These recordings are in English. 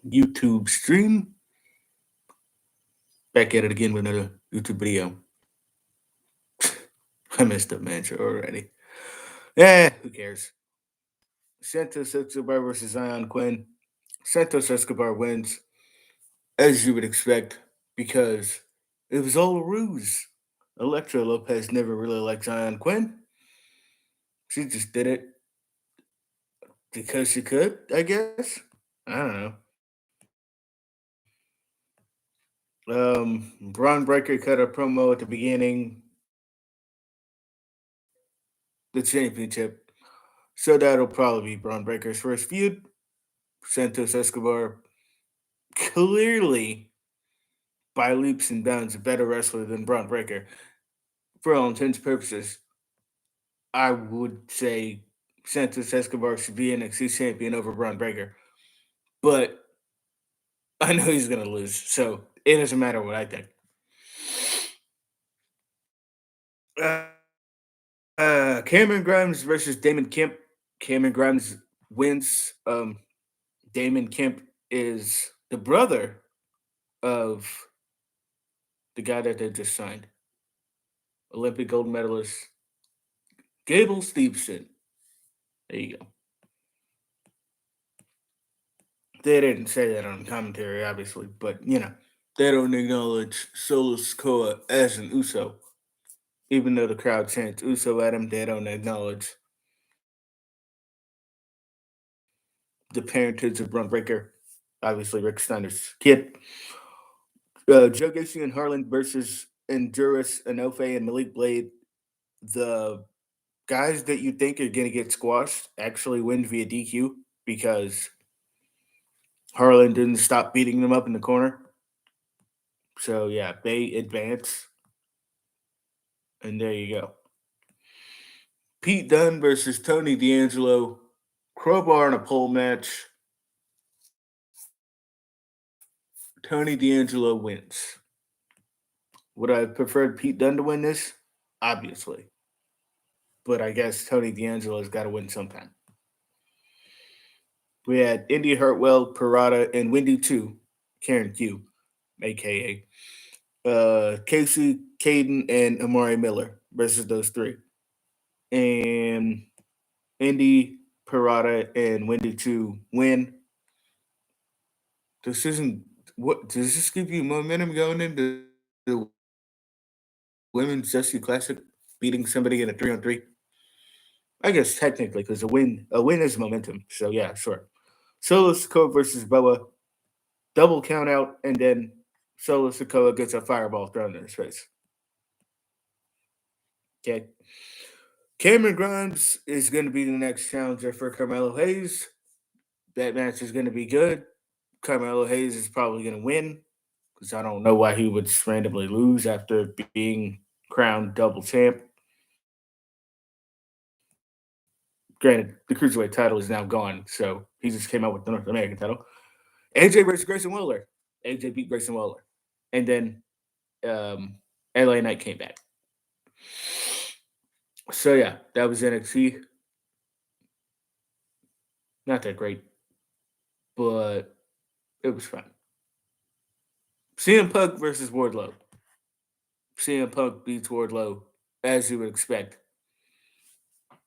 YouTube stream. Back at it again with another YouTube video. I messed up, man. Already. Yeah, who cares? Santos Escobar versus Zion Quinn. Santos Escobar wins, as you would expect, because it was all a ruse. Electra Lopez never really liked Zion Quinn. She just did it because she could, I guess. I don't know. Braun Breaker cut a promo at the beginning, the championship. So that'll probably be Braun Breaker's first feud. Santos Escobar, clearly by leaps and bounds a better wrestler than Braun Breaker. For all intents and purposes, I would say Santos Escobar should be NXT champion over Braun Breaker. But I know he's going to lose. So it doesn't matter what I think. Cameron Grimes versus Damon Kemp. Cameron Grimes wins. Damon Kemp is the brother of the guy that they just signed, Olympic gold medalist Gable Steveson. There you go. They didn't say that on commentary, obviously, but they don't acknowledge Solo Sikoa as an Uso, even though the crowd chants Uso at him. They don't acknowledge the parentage of Braun Breaker, obviously Rick Steiner's kid. Joe Gacy and Harlan versus Endurus, Inofe, and Malik Blade. The guys that you think are going to get squashed actually win via DQ because Harlan didn't stop beating them up in the corner. So, yeah, they advance. And there you go. Pete Dunne versus Tony D'Angelo. Crowbar in a pole match. Tony D'Angelo wins. Would I have preferred Pete Dunne to win this? Obviously. But I guess Tony D'Angelo's got to win sometime. We had Indy Hartwell, Parada, and Wendy 2, Karen Q, aka Casey, Caden, and Amari Miller versus those three. And Indy, Parada, and Wendy 2 win. This isn't what does this give you momentum going into the women's Jesse Classic, beating somebody in a 3-on-3? I guess technically, because a win is momentum. So yeah, sure. Solo Sikoa versus Boa, double count out, and then Solo Sikoa gets a fireball thrown in his face. Okay. Cameron Grimes is going to be the next challenger for Carmelo Hayes. That match is going to be good. Carmelo Hayes is probably going to win because I don't know why he would just randomly lose after being crowned double champ. Granted, the cruiserweight title is now gone, so he just came out with the North American title. AJ versus Grayson Waller. AJ beat Grayson Waller, and then LA Knight came back. So yeah, that was NXT. Not that great, but it was fun. CM Punk versus Wardlow. CM Punk beats Wardlow, as you would expect.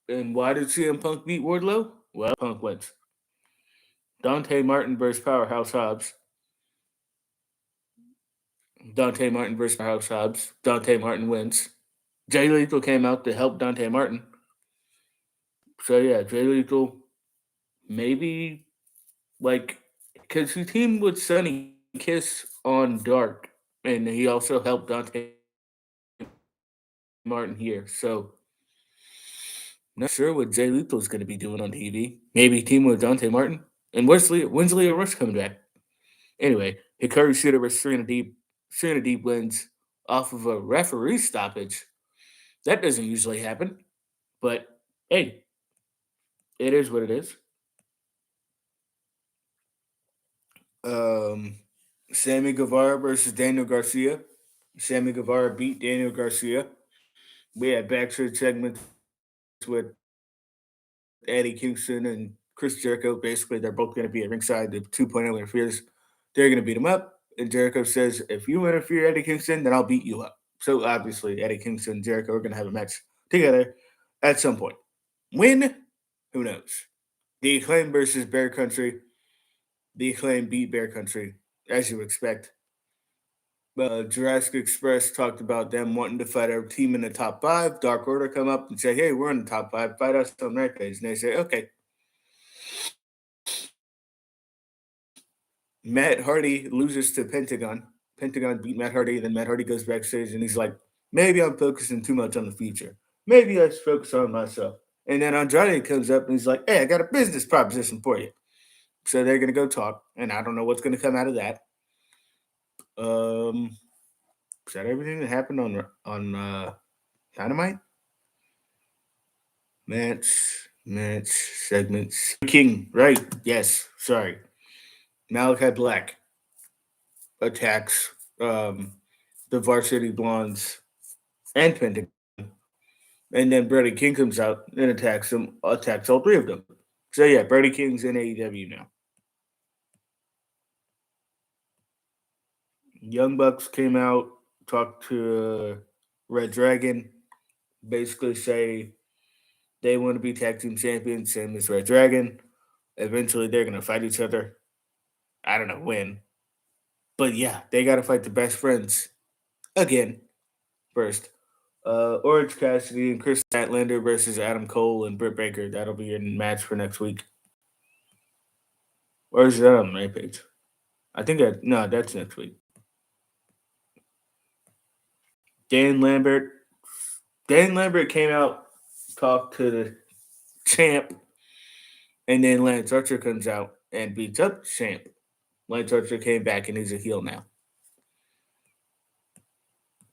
And why did CM Punk beat Wardlow? Well, Punk wins. Dante Martin versus Powerhouse Hobbs. Dante Martin versus Powerhouse Hobbs. Dante Martin wins. Jay Lethal came out to help Dante Martin. So yeah, Jay Lethal maybe like because he teamed with Sonny Kiss on Dark, and he also helped Dante Martin here. So not sure what Jay Lethal is going to be doing on TV. Maybe team with Dante Martin. And when's Leo Rush coming back? Anyway, Hikaru Shida versus Serena Deep. Serena Deep wins off of a referee stoppage. That doesn't usually happen. But hey, it is what it is. Um, Sammy Guevara versus Daniel Garcia. Sammy Guevara beat Daniel Garcia. We had backstage segments with Eddie Kingston and Chris Jericho. Basically, they're both going to be at ringside. The 2.0 interferes. They're going to beat him up. And Jericho says, if you interfere, Eddie Kingston, then I'll beat you up. So obviously, Eddie Kingston and Jericho are going to have a match together at some point. When? Who knows? The Acclaim versus Bear Country. The Acclaim beat Bear Country, as you expect. Jurassic Express talked about them wanting to fight our team in the top five. Dark Order come up and say, hey, we're in the top five. Fight us on Rampage. And they say, okay. Matt Hardy loses to Pentagon. Pentagon beat Matt Hardy. Then Matt Hardy goes backstage and he's like, maybe I'm focusing too much on the future. Maybe I should focus on myself. And then Andrade comes up and he's like, hey, I got a business proposition for you. So they're going to go talk. And I don't know what's going to come out of that. Is that everything that happened on Dynamite? Match segments. King, right? Yes. Sorry. Malachi Black attacks the Varsity Blondes and Pentagon, and then Brody King comes out and attacks all three of them. So yeah, Brody King's in AEW now. Young Bucks came out, talked to Red Dragon, basically say they want to be tag team champions, same as Red Dragon. Eventually, they're going to fight each other. I don't know when. But yeah, they got to fight the best friends again first. Orange Cassidy and Chris Statlander versus Adam Cole and Britt Baker. That'll be your match for next week. Or is that on Rampage? I think that's next week. Dan Lambert came out, talked to the champ, and then Lance Archer comes out and beats up the champ. Lance Archer came back and he's a heel now.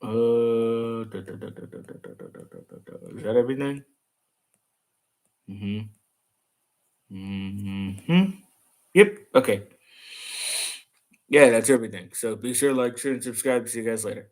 Is that everything? Yep. Okay. Yeah, that's everything. So be sure to like, share, and subscribe. See you guys later.